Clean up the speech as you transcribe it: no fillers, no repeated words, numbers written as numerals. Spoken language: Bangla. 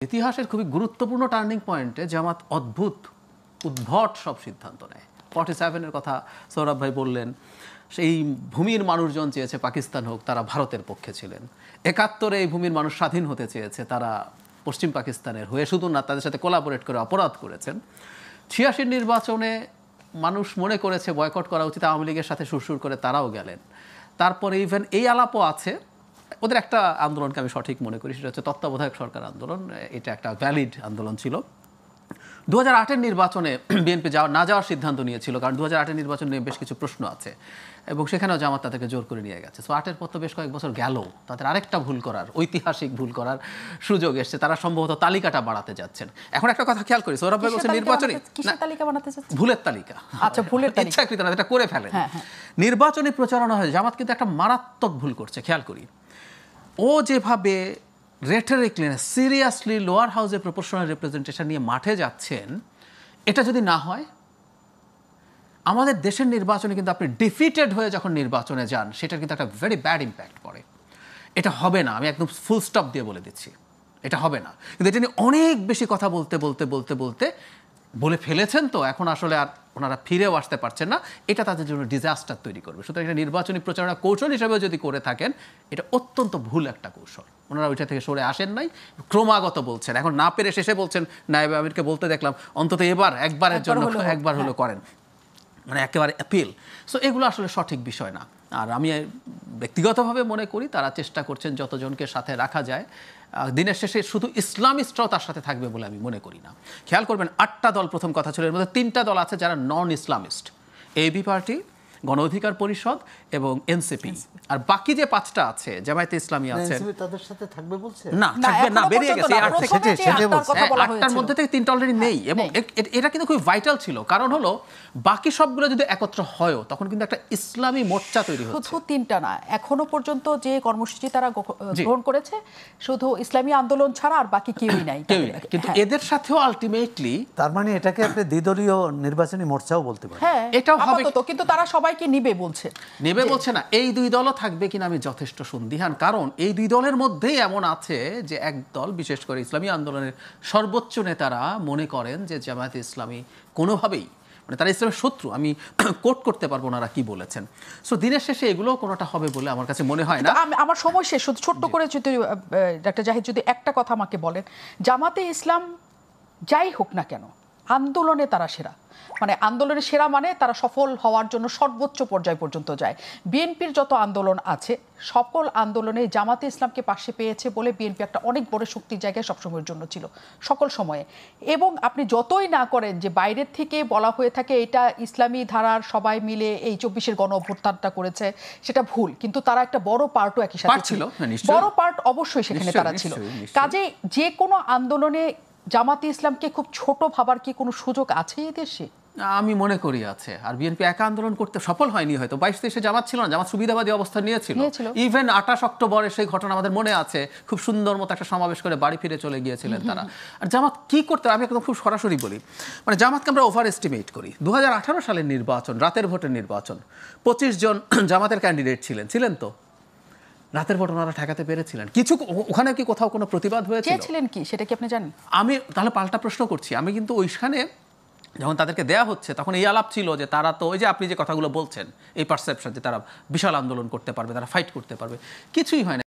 ইতিহাসের খুবই গুরুত্বপূর্ণ টার্নিং পয়েন্টে জামাত উদ্ভট সব সিদ্ধান্ত নেয়। 47-এর কথা সৌরভ ভাই বললেন, সেই ভূমির মানুষজন চেয়েছে পাকিস্তান হোক, তারা ভারতের পক্ষে ছিলেন। 71-এ এই ভূমির মানুষ স্বাধীন হতে চেয়েছে, তারা পশ্চিম পাকিস্তানের হয়ে শুধু না, তাদের সাথে কোলাবোরেট করে অপরাধ করেছেন। 86-র নির্বাচনে মানুষ মনে করেছে বয়কট করা উচিত, আওয়ামী লীগের সাথে সুরসুর করে তারাও গেলেন। তারপরে ইভেন এই আলাপও আছে, ওদের একটা আন্দোলনকে আমি সঠিক মনে করি, সেটা হচ্ছে তত্ত্বাবধায়ক সরকার আন্দোলন। এটা একটা ভ্যালিড আন্দোলন ছিল। 2008-এর নির্বাচনে বিএনপি না যাওয়ার সিদ্ধান্ত নিয়েছিল, কারণ 2008-এর নির্বাচন নিয়ে বেশ কিছু প্রশ্ন আছে এবং সেখানেও জামাত তাদেরকে জোর করে নিয়ে গেছে। সো 8-এর পর তো বেশ কয়েক বছর গেল, তাদের আরেকটা ভুল করার, ঐতিহাসিক ভুল করার সুযোগ এসছে। তারা সম্ভবত তালিকাটা বাড়াতে যাচ্ছেন। এখন একটা কথা খেয়াল করি, সৌরভ ভাই বলছে নির্বাচনী ভুলের তালিকা, আচ্ছা ভুলের ইচ্ছাকৃত না, এটা করে ফেলেন। নির্বাচনী প্রচারণা হয়, জামাত কিন্তু একটা মারাত্মক ভুল করছে। খেয়াল করি, ও যেভাবে রেটরিকলি সিরিয়াসলি লোয়ার হাউসে প্রপোর্শনাল রিপ্রেজেন্টেশন নিয়ে মাঠে যাচ্ছেন, এটা যদি না হয়, আমাদের দেশের নির্বাচনে কিন্তু আপনি ডিফিটেড হয়ে যখন নির্বাচনে যান, সেটার কিন্তু একটা ভেরি ব্যাড ইম্প্যাক্ট পড়ে। এটা হবে না, আমি একদম ফুল স্টপ দিয়ে বলে দিচ্ছি, এটা হবে না। কিন্তু এটা নিয়ে অনেক বেশি কথা বলে ফেলেছেন, তো এখন আসলে আর ওনারা ফিরেও আসতে পারছেন না। এটা তাদের জন্য ডিজাস্টার তৈরি করবে। সুতরাং এটা নির্বাচনী প্রচারণা কৌশল হিসেবে যদি করে থাকেন, এটা অত্যন্ত ভুল একটা কৌশল। ওনারা ওইটা থেকে সরে আসেন নাই, ক্রমাগত বলছেন। এখন না পেরে শেষে বলছেন, নায়েবে আমিরকে বলতে দেখলাম অন্তত একবারের জন্য একবার হলো করেন, মানে একেবারে অ্যাপিল। সো এগুলো আসলে সঠিক বিষয় না। আর আমি ব্যক্তিগতভাবে মনে করি তারা চেষ্টা করছেন যতজনকে সাথে রাখা যায়। দিনের শেষে শুধু ইসলামিস্টরাও তার সাথে থাকবে বলে আমি মনে করি না। খেয়াল করবেন, 8টা দল প্রথম কথা ছিল, এর মধ্যে 3টা দল আছে যারা নন ইসলামিস্ট, এবি পার্টি, গণ অধিকার পরিষদ এবং এনসিপি। আর বাকি যে 5টা আছে, জামায়াতে ইসলামী আছে, তাদের সাথে থাকবে বলছে না, থাকবে না, বেরিয়ে গেছে। 8টার মধ্যে থেকে 3টা অলরেডি নেই। এবং এটা কিন্তু খুব ভাইটাল ছিল, কারণ হলো বাকি সবগুলো যদি একত্র হয়, তখন কিন্তু একটা ইসলামী মোর্চা তৈরি হচ্ছে। শুধু 3টা না, এখনো পর্যন্ত যে কর্মসূচি তারা গ্রহণ করেছে, শুধু ইসলামী আন্দোলন ছাড়া আর বাকি কেউই নাই। কিন্তু এদের সাথেও আলটিমেটলি, তার মানে এটাকে আপনি দ্বিদলীয় নির্বাচনী মোর্চাও বলতে পারেন। হ্যাঁ, এটাও হবে, কিন্তু তারা সবাইকে নিবে বলছে না। এই দুই দলও থাকবে কিনা আমি যথেষ্ট সন্দিহান, কারণ এই দুই দলের মধ্যেই এমন আছে যে এক দল, বিশেষ করে ইসলামী আন্দোলনের সর্বোচ্চ নেতারা মনে করেন যে জামায়াতে ইসলামী কোনোভাবেই, মানে তারা ইসলামের শত্রু। আমি কোট করতে পারবো ওনারা কি বলেছেন। সো দিনের শেষে এগুলো কোনোটা হবে বলে আমার কাছে মনে হয় না। আমার সময় শেষ, শুধু ছোট্ট করে যদি ডাক্তার জাহিদ যদি একটা কথা আমাকে বলেন, জামাতে ইসলাম যাই হোক না কেন আন্দোলনে তারা সেরা, মানে আন্দোলনের সেরা মানে তারা সফল হওয়ার জন্য সর্বোচ্চ পর্যায় পর্যন্ত যায়। বিএনপির যত আন্দোলন আছে, সকল আন্দোলনে জামাতে ইসলামকে পাশে পেয়েছে বলে বিএনপি একটা অনেক বড় শক্তির জায়গায় সবসময়ের জন্য ছিল, সকল সময়ে। এবং আপনি যতই না করেন যে বাইরের থেকে বলা হয়ে থাকে এটা ইসলামী ধারার সবাই মিলে এই 24-এর গণ অভ্যুত্থানটা করেছে, সেটা ভুল। কিন্তু তারা একটা বড় পার্টও একই সাথে ছিল, বড় পার্ট অবশ্যই সেখানে তারা ছিল। কাজে যে কোনো আন্দোলনে জামাতে ইসলামকে খুব ছোট ভাবার কি কোনো সুযোগ আছে এই দেশে? আমি মনে করি আছে। আর বিএনপি একা আন্দোলন করতে সফল হয়নি, হয়তো 22-23-এ জামাত ছিল না, জামাত সুবিধাবাদী অবস্থান নিয়েছিল। ইভেন 28 অক্টোবরের সেই ঘটনা আমাদের মনে আছে, খুব সুন্দর মতো একটা সমাবেশ করে বাড়ি ফিরে চলে গিয়েছিলেন তারা। আর জামাত কি করতে, আমি একদম খুব সরাসরি বলি, মানে জামাতকে আমরা ওভার এস্টিমেট করি। 2018 সালের নির্বাচন, রাতের ভোটের নির্বাচন, 25 জন জামাতের ক্যান্ডিডেট ছিলেন তো রাতের ভোট ওনারা ঠেকাতে পেরেছিলেন কিছু? ওখানে কি কোথাও কোনো প্রতিবাদ হয়েছিল? কি সেটা কি আপনি জানেন? আমি তাহলে পাল্টা প্রশ্ন করছি, আমি কিন্তু ওইখানে যখন তাদেরকে দেয়া হচ্ছে, তখন এই আলাপ ছিল যে তারা তো ওই যে আপনি যে কথাগুলো বলছেন, এই পারসেপশন যে তারা বিশাল আন্দোলন করতে পারবে, তারা ফাইট করতে পারবে, কিছুই হয় না।